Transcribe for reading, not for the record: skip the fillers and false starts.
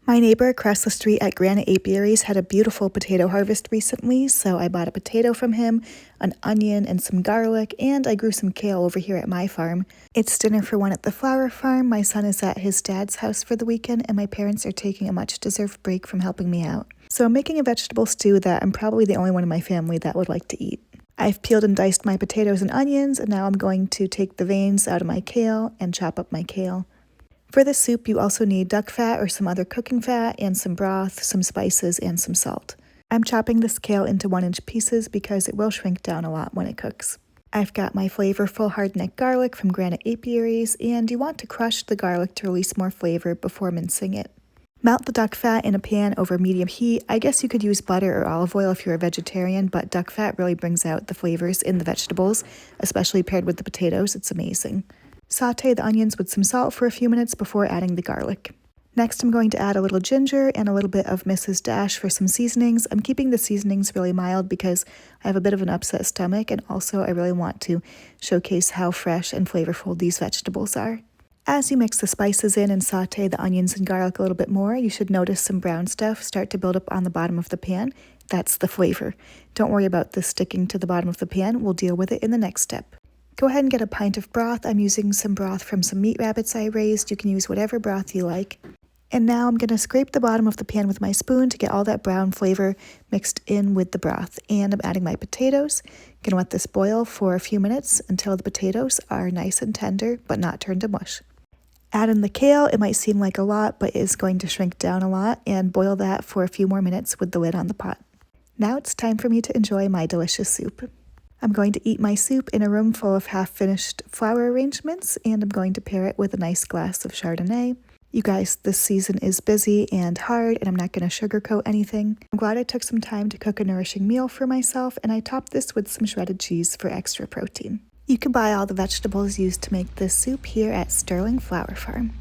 My neighbor across the street at Granite Apiaries had a beautiful potato harvest recently, so I bought a potato from him, an onion, and some garlic, and I grew some kale over here at my farm. It's dinner for one at the flower farm. My son is at his dad's house for the weekend, and my parents are taking a much-deserved break from helping me out. So I'm making a vegetable stew that I'm probably the only one in my family that would like to eat. I've peeled and diced my potatoes and onions, and now I'm going to take the veins out of my kale and chop up my kale. For the soup, you also need duck fat or some other cooking fat and some broth, some spices, and some salt. I'm chopping this kale into 1-inch pieces because it will shrink down a lot when it cooks. I've got my flavorful hard-neck garlic from Granite Apiaries, and you want to crush the garlic to release more flavor before mincing it. Melt the duck fat in a pan over medium heat. I guess you could use butter or olive oil if you're a vegetarian, but duck fat really brings out the flavors in the vegetables, especially paired with the potatoes. It's amazing. Sauté the onions with some salt for a few minutes before adding the garlic. Next, I'm going to add a little ginger and a little bit of Mrs. Dash for some seasonings. I'm keeping the seasonings really mild because I have a bit of an upset stomach, and also I really want to showcase how fresh and flavorful these vegetables are. As you mix the spices in and sauté the onions and garlic a little bit more, you should notice some brown stuff start to build up on the bottom of the pan. That's the flavor. Don't worry about this sticking to the bottom of the pan. We'll deal with it in the next step. Go ahead and get a pint of broth. I'm using some broth from some meat rabbits I raised. You can use whatever broth you like. And now I'm going to scrape the bottom of the pan with my spoon to get all that brown flavor mixed in with the broth. And I'm adding my potatoes. I'm going to let this boil for a few minutes until the potatoes are nice and tender, but not turned to mush. Add in the kale. It might seem like a lot, but it's going to shrink down a lot, and boil that for a few more minutes with the lid on the pot. Now it's time for me to enjoy my delicious soup. I'm going to eat my soup in a room full of half-finished flower arrangements, and I'm going to pair it with a nice glass of Chardonnay. You guys, this season is busy and hard, and I'm not going to sugarcoat anything. I'm glad I took some time to cook a nourishing meal for myself, and I topped this with some shredded cheese for extra protein. You can buy all the vegetables used to make this soup here at Sterling Flower Farm.